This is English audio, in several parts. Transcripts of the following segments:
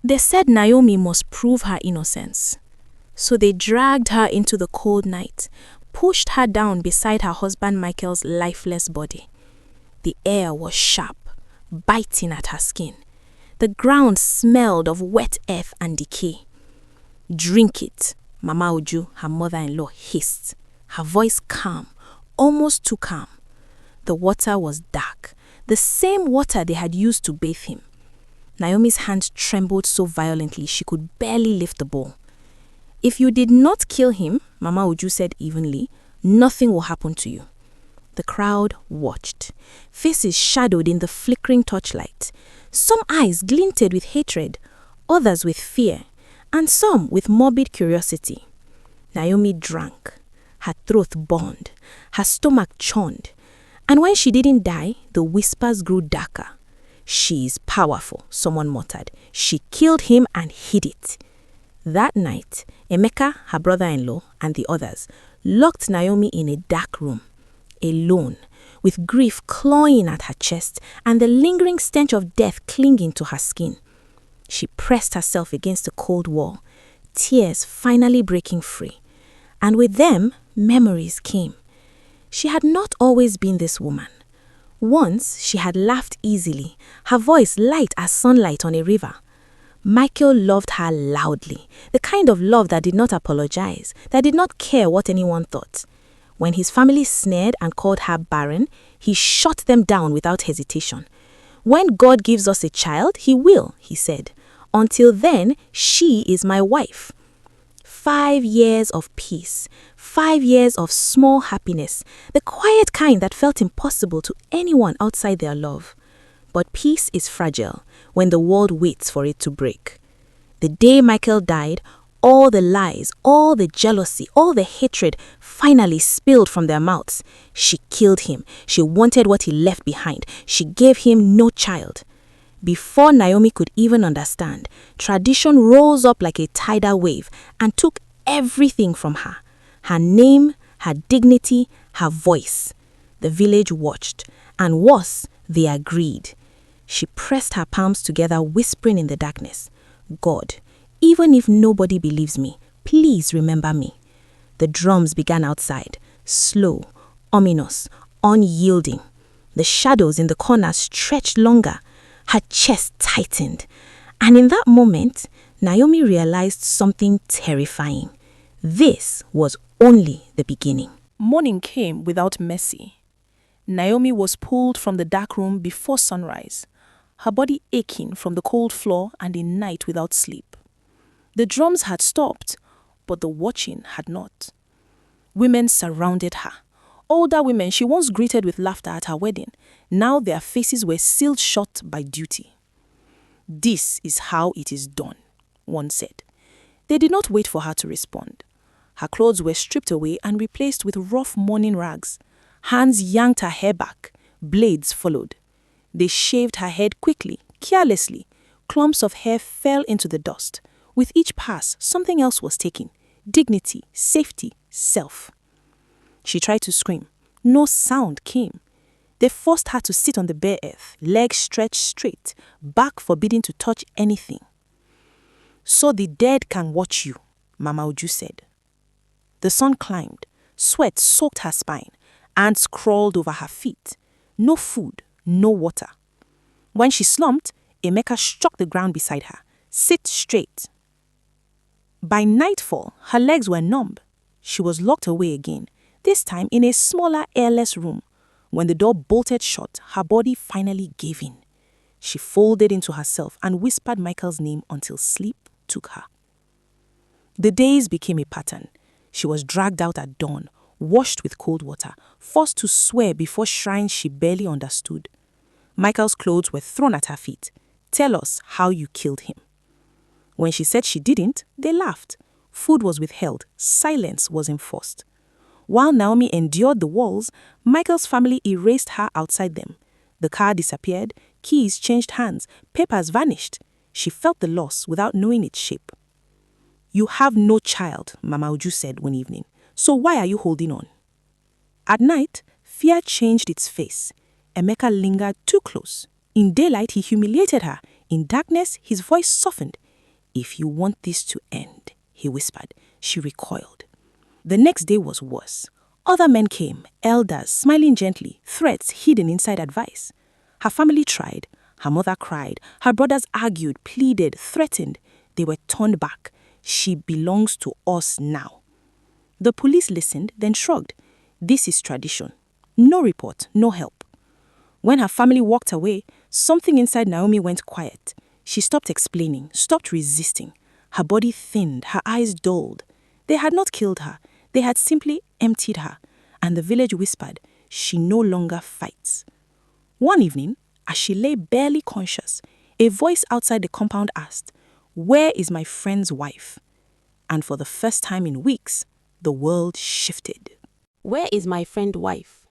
They said Naomi must prove her innocence. So they dragged her into the cold night, pushed her down beside her husband Michael's lifeless body. The air was sharp, biting at her skin. The ground smelled of wet earth and decay. "Drink it," Mama Uju, her mother-in-law, hissed, her voice calm, almost too calm. The water was dark, the same water they had used to bathe him. Naomi's hands trembled so violently she could barely lift the bowl. "If you did not kill him," Mama Uju said evenly, "nothing will happen to you." The crowd watched, faces shadowed in the flickering torchlight. Some eyes glinted with hatred, others with fear, and some with morbid curiosity. Naomi drank. Her throat burned, her stomach churned. And when she didn't die, the whispers grew darker. "She is powerful," someone muttered. "She killed him and hid it." That night, Emeka, her brother-in-law, and the others locked Naomi in a dark room, alone, with grief clawing at her chest and the lingering stench of death clinging to her skin. She pressed herself against the cold wall, tears finally breaking free. And with them, memories came. She had not always been this woman. Once, she had laughed easily, her voice light as sunlight on a river. Michael loved her loudly, the kind of love that did not apologize, that did not care what anyone thought. When his family sneered and called her barren, he shot them down without hesitation. "When God gives us a child, he will," he said. "Until then, she is my wife." 5 years of peace, 5 years of small happiness, the quiet kind that felt impossible to anyone outside their love. But peace is fragile when the world waits for it to break. The day Michael died, all the lies, all the jealousy, all the hatred finally spilled from their mouths. She killed him. She wanted what he left behind. She gave him no child. Before Naomi could even understand, tradition rose up like a tidal wave and took everything from her. Her name, her dignity, her voice. The village watched, and worse, they agreed. She pressed her palms together, whispering in the darkness, "God, even if nobody believes me, please remember me." The drums began outside, slow, ominous, unyielding. The shadows in the corners stretched longer. Her chest tightened. And in that moment, Naomi realized something terrifying. This was only the beginning. Morning came without mercy. Naomi was pulled from the dark room before sunrise, her body aching from the cold floor and a night without sleep. The drums had stopped, but the watching had not. Women surrounded her. Older women she once greeted with laughter at her wedding, now their faces were sealed shut by duty. "This is how it is done," one said. They did not wait for her to respond. Her clothes were stripped away and replaced with rough mourning rags. Hands yanked her hair back. Blades followed. They shaved her head quickly, carelessly. Clumps of hair fell into the dust. With each pass, something else was taken. Dignity, safety, self. She tried to scream. No sound came. They forced her to sit on the bare earth, legs stretched straight, back forbidden to touch anything. "So the dead can watch you," Mama Uju said. The sun climbed. Sweat soaked her spine. Ants crawled over her feet. No food, no water. When she slumped, Emeka struck the ground beside her. "Sit straight." By nightfall, her legs were numb. She was locked away again, this time in a smaller, airless room. When the door bolted shut, her body finally gave in. She folded into herself and whispered Michael's name until sleep took her. The days became a pattern. She was dragged out at dawn, washed with cold water, forced to swear before shrines she barely understood. Michael's clothes were thrown at her feet. "Tell us how you killed him." When she said she didn't, they laughed. Food was withheld. Silence was enforced. While Naomi endured the walls, Michael's family erased her outside them. The car disappeared, keys changed hands, papers vanished. She felt the loss without knowing its shape. "You have no child," Mama Uju said one evening. "So why are you holding on?" At night, fear changed its face. Emeka lingered too close. In daylight, he humiliated her. In darkness, his voice softened. "If you want this to end," he whispered. She recoiled. The next day was worse. Other men came, elders, smiling gently, threats hidden inside advice. Her family tried. Her mother cried. Her brothers argued, pleaded, threatened. They were turned back. She belongs to us now. The police listened, then shrugged. This is tradition. No report, no help. When her family walked away, something inside Naomi went quiet. She stopped explaining, stopped resisting. Her body thinned, her eyes dulled. They had not killed her. They had simply emptied her. And the village whispered, she no longer fights. One evening, as she lay barely conscious, a voice outside the compound asked, "Where is my friend's wife?" And for the first time in weeks, the world shifted. Where is my friend's wife?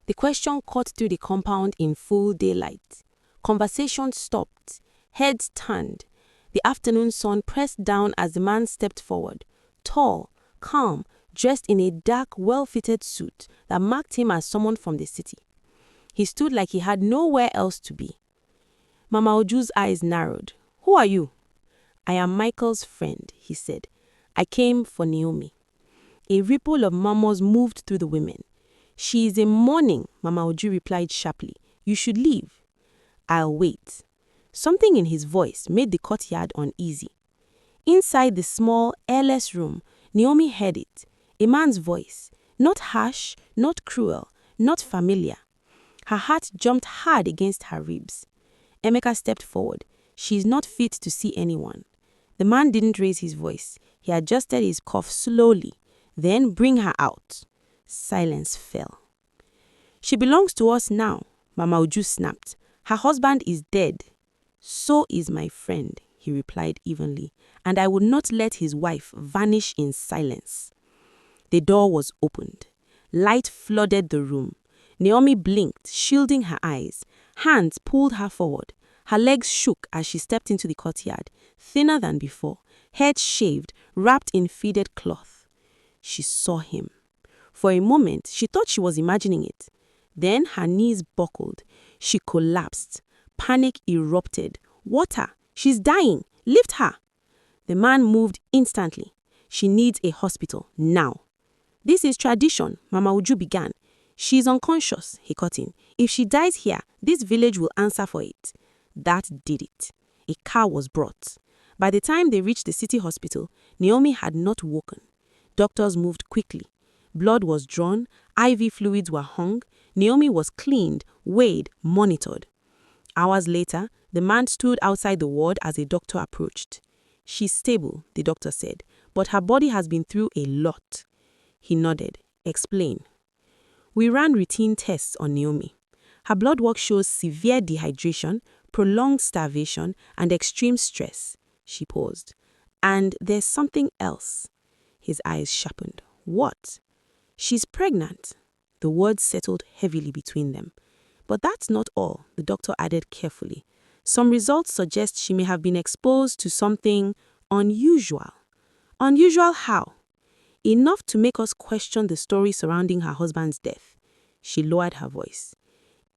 The question cut through the compound in full daylight. Conversation stopped. Heads turned. The afternoon sun pressed down as the man stepped forward, tall, calm, dressed in a dark, well-fitted suit that marked him as someone from the city. He stood like he had nowhere else to be. Mama Oju's eyes narrowed. "Who are you?" "I am Michael's friend," he said. "I came for Naomi." A ripple of murmurs moved through the women. "She is in mourning," Mama Oju replied sharply. "You should leave." "I'll wait." Something in his voice made the courtyard uneasy. Inside the small, airless room, Naomi heard it. A man's voice. Not harsh, not cruel, not familiar. Her heart jumped hard against her ribs. Emeka stepped forward. "She is not fit to see anyone." The man didn't raise his voice. He adjusted his cough slowly. "Then bring her out." Silence fell. "She belongs to us now," Mama Oju snapped. "Her husband is dead." "So is my friend," he replied evenly, "and I would not let his wife vanish in silence." The door was opened. Light flooded the room. Naomi blinked, shielding her eyes. Hands pulled her forward. Her legs shook as she stepped into the courtyard, thinner than before, head shaved, wrapped in faded cloth. She saw him. For a moment, she thought she was imagining it. Then her knees buckled. She collapsed. Panic erupted. "Water! She's dying! Lift her!" The man moved instantly. "She needs a hospital, now." "This is tradition," Mama Uju began. "She's unconscious," he cut in. "If she dies here, this village will answer for it." That did it. A car was brought. By the time they reached the city hospital, Naomi had not woken. Doctors moved quickly. Blood was drawn, IV fluids were hung, Naomi was cleaned, weighed, monitored. Hours later, the man stood outside the ward as a doctor approached. "She's stable," the doctor said, "but her body has been through a lot." He nodded. "Explain." "We ran routine tests on Naomi. Her blood work shows severe dehydration, prolonged starvation, and extreme stress." She paused. "And there's something else." His eyes sharpened. "What?" "She's pregnant." The words settled heavily between them. "But that's not all," the doctor added carefully. "Some results suggest she may have been exposed to something unusual." "Unusual how?" "Enough to make us question the story surrounding her husband's death." She lowered her voice.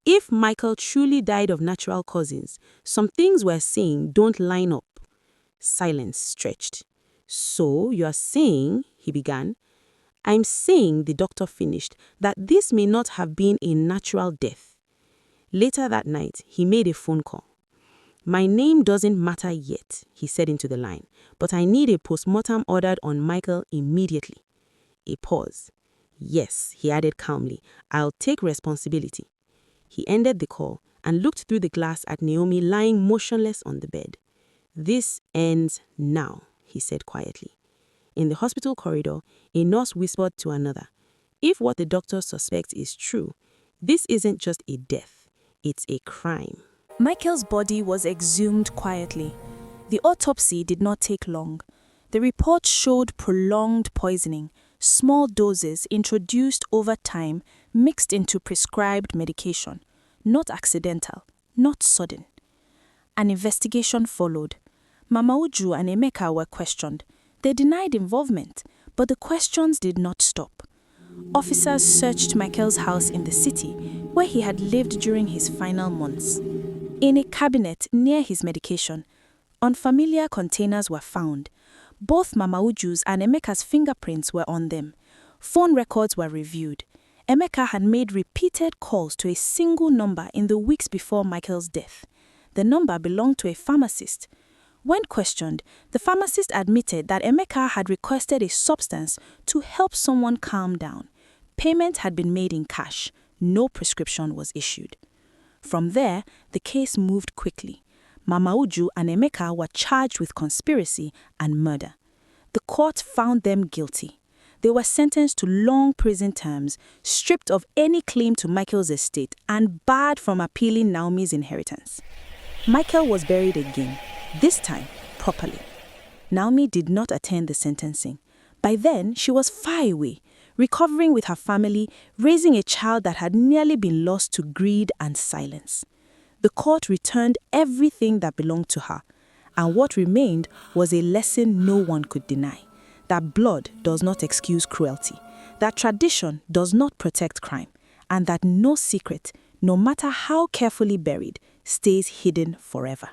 "If Michael truly died of natural causes, some things we're seeing don't line up." Silence stretched. "So you're saying," he began. "I'm saying," the doctor finished, "that this may not have been a natural death." Later that night, he made a phone call. "My name doesn't matter yet," he said into the line, "but I need a postmortem ordered on Michael immediately." A pause. "Yes," he added calmly, "I'll take responsibility." He ended the call and looked through the glass at Naomi lying motionless on the bed. "This ends now," he said quietly. In the hospital corridor, a nurse whispered to another, "If what the doctors suspect is true, this isn't just a death, it's a crime." Michael's body was exhumed quietly. The autopsy did not take long. The report showed prolonged poisoning, small doses introduced over time mixed into prescribed medication, not accidental, not sudden. An investigation followed. Mama Uju and Emeka were questioned. They denied involvement, but the questions did not stop. Officers searched Michael's house in the city, where he had lived during his final months. In a cabinet near his medication, Unfamiliar containers were found. Both Mama Uju's and Emeka's fingerprints were on them. Phone records were reviewed. Emeka had made repeated calls to a single number in the weeks before Michael's death. The number belonged to a pharmacist. When questioned, the pharmacist admitted that Emeka had requested a substance to help someone calm down. Payment had been made in cash. No prescription was issued. From there, the case moved quickly. Mama Uju and Emeka were charged with conspiracy and murder. The court found them guilty. They were sentenced to long prison terms, stripped of any claim to Michael's estate, and barred from appealing Naomi's inheritance. Michael was buried again, this time properly. Naomi did not attend the sentencing. By then, she was far away, recovering with her family, raising a child that had nearly been lost to greed and silence. The court returned everything that belonged to her, and what remained was a lesson no one could deny, that blood does not excuse cruelty, that tradition does not protect crime, and that no secret, no matter how carefully buried, stays hidden forever.